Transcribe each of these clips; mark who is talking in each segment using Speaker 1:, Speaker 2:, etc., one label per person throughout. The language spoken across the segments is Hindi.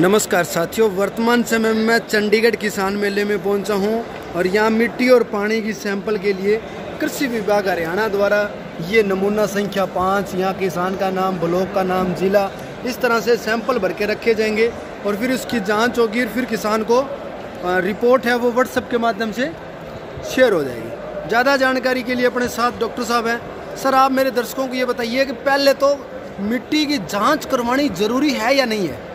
Speaker 1: नमस्कार साथियों, वर्तमान समय में मैं चंडीगढ़ किसान मेले में पहुंचा हूं और यहां मिट्टी और पानी की सैंपल के लिए कृषि विभाग हरियाणा द्वारा ये नमूना संख्या 5, यहां किसान का नाम, ब्लॉक का नाम, जिला, इस तरह से सैंपल भर के रखे जाएंगे और फिर उसकी जांच होगी और फिर किसान को रिपोर्ट है वो व्हाट्सएप के माध्यम से शेयर हो जाएगी। ज़्यादा जानकारी के लिए अपने साथ डॉक्टर साहब हैं। सर, आप मेरे दर्शकों को ये बताइए कि पहले तो मिट्टी की जाँच करवानी ज़रूरी है या नहीं है?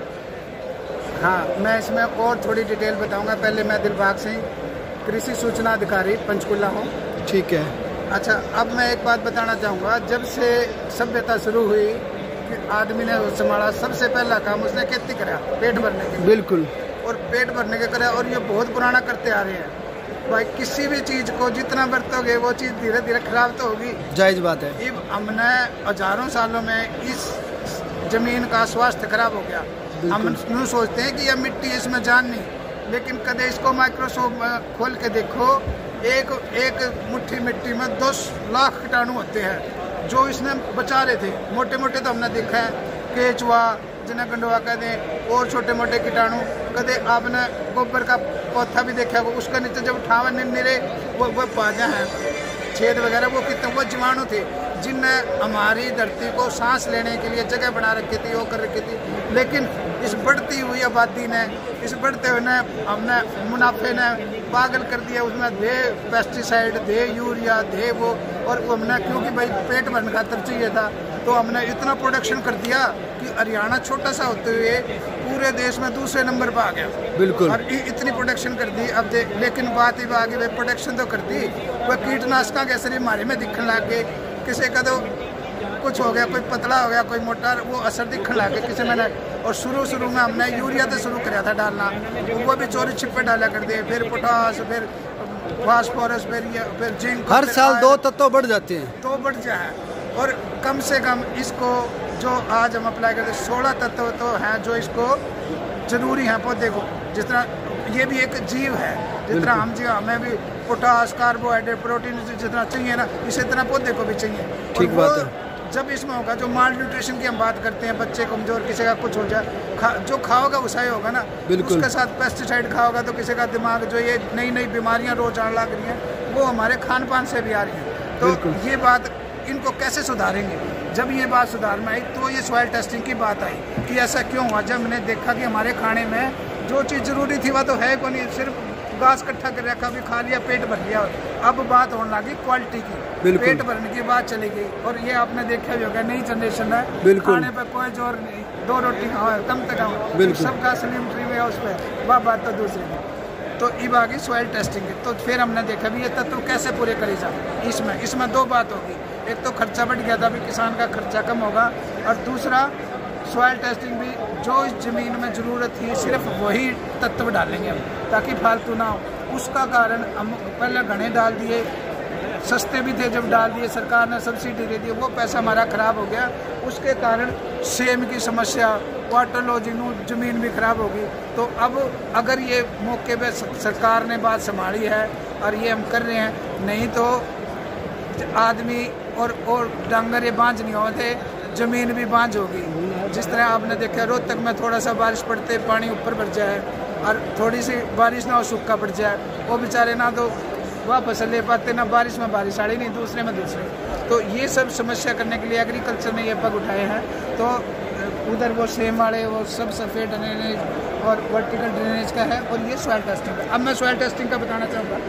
Speaker 2: हाँ, मैं इसमें और थोड़ी डिटेल बताऊंगा। पहले मैं दिलबाग सिंह, कृषि सूचना अधिकारी पंचकुला हूँ।
Speaker 1: ठीक है।
Speaker 2: अच्छा, अब मैं एक बात बताना चाहूँगा। जब से सभ्यता शुरू हुई कि आदमी ने संभाला, सबसे पहला काम उसने खेती करा, पेट भरने के।
Speaker 1: बिल्कुल। और
Speaker 2: पेट भरने के करा, और ये बहुत पुराना करते आ रहे हैं। भाई, किसी भी चीज़ को जितना बरतोगे वो चीज़ धीरे धीरे खराब तो होगी, जायज़ बात है। अब हमने हजारों सालों में इस जमीन का स्वास्थ्य खराब हो गया। हम यूँ सोचते हैं कि यह मिट्टी, इसमें जान नहीं, लेकिन कदे इसको माइक्रोस्कोप में खोल के देखो, एक मुट्ठी मिट्टी में 10 लाख कीटाणु होते हैं जो इसने बचा रहे थे। मोटे मोटे तो हमने देखा है, केचुआ जिन्हें गंडवा कहते हैं, और छोटे मोटे कीटाणु। कदे आपने गोबर का पौधा भी देखा होगा, उसका नीचे जब ठावा निरे वो पाजा हैं, छेद वगैरह, वो कितने वो जीवाणु थे जिनने हमारी धरती को सांस लेने के लिए जगह बना रखी थी, वो कर रखी थी। लेकिन इस बढ़ती हुई आबादी ने, इस बढ़ते हुए ने, हमने मुनाफे ने पागल कर दिया। उसमें दे पेस्टिसाइड, दे यूरिया, दे वो, और हमने, क्योंकि भाई पेट भरने खातर चाहिए था, तो हमने इतना प्रोडक्शन कर दिया कि हरियाणा छोटा सा होते हुए पूरे देश में दूसरे नंबर पर आ गया। बिल्कुल। और इतनी प्रोडक्शन कर दी। अब लेकिन बात ही आगे, भाई प्रोडक्शन तो कर दी, वह कीटनाशकों के असर हमारे में दिखने लग गए। किसी का तो कुछ हो गया, कोई पतला हो गया, कोई मोटा, वो असर दिखने लग गया किसी में। और शुरू में हमने यूरिया तो शुरू कराया था डालना, वो भी चोरी छिपे डाला कर दिए, फिर पोटास, फिर फास्फोरस, फिर जिंक।
Speaker 1: हर साल 2 तत्व बढ़ जाते हैं,
Speaker 2: तो बढ़ जाए। और कम से कम इसको जो आज हम अप्लाई करते हैं, 16 तत्व तो हैं जो इसको जरूरी हैं पौधे को। जिस तरह ये भी एक जीव है, जिस तरह हम जीव, हमें भी पोटास, कार्बोहाइड्रेट, प्रोटीन जितना चाहिए ना, इसी तरह पौधे को भी चाहिए। ठीक बात है। जब इसमें होगा, जो माल न्यूट्रिशन की हम बात करते हैं, बच्चे कमजोर, किसी का कुछ हो जाए, जो खाओगा वैसा ही होगा ना। उसके साथ पेस्टिसाइड खाओगा तो किसी का दिमाग, जो ये नई नई बीमारियां रोज आने लग रही हैं, वो हमारे खान पान से भी आ रही हैं। तो ये बात, इनको कैसे सुधारेंगे? जब ये बात सुधार में आई तो ये सॉइल टेस्टिंग की बात आई कि ऐसा क्यों हुआ। जब मैंने देखा कि हमारे खाने में जो चीज़ जरूरी थी वह तो है को नहीं, सिर्फ घास इकट्ठा कर रखा, भी खा लिया, पेट भर लिया। अब बात होने लगी क्वालिटी की, पेट भरने की बात चली गई। और ये आपने देखा भी होगा, नई जनरेशन है, खाने पर कोई जोर नहीं, 2 रोटी खाओ, कम तक खाओ, सबका स्लिम ट्री में उस पर, वह बात तो दूसरी थी। तो अब आ गई सॉइल टेस्टिंग की। तो फिर हमने देखा भी ये तत्व कैसे पूरे करे जाए। इसमें 2 बात होगी। एक तो खर्चा बढ़ गया था, भी किसान का खर्चा कम होगा, और दूसरा सॉइल टेस्टिंग भी, जो इस ज़मीन में ज़रूरत थी सिर्फ वही तत्व डालेंगे हम, ताकि फालतू ना हो। उसका कारण हम पहले घने डाल दिए, सस्ते भी थे, जब डाल दिए सरकार ने सब्सिडी दे दी, वो पैसा हमारा ख़राब हो गया। उसके कारण सेम की समस्या, वाटरलॉजी, ज़मीन भी खराब होगी। तो अब अगर ये मौके पे सरकार ने बात संभाली है और ये हम कर रहे हैं, नहीं तो आदमी और डांगर ये बांझ नहीं होते, ज़मीन भी बांझ होगी। जिस तरह आपने देखा, रोहतक में थोड़ा सा बारिश पड़ते पानी ऊपर बढ़ जाए, और थोड़ी सी बारिश ना हो, सूखा पड़ जाए, वो बेचारे ना तो वह फसल ले पाते, ना बारिश में बारिश आ रही, नहीं दूसरे में दूसरे। तो ये सब समस्या करने के लिए एग्रीकल्चर ने ये पग उठाए हैं। तो उधर वो सेम वाले, वो सब सफ़ेद ड्रेनेज और वर्टिकल ड्रेनेज का है, और ये सॉइल टेस्टिंग का। अब मैं सॉइल टेस्टिंग का बताना चाहूँगा।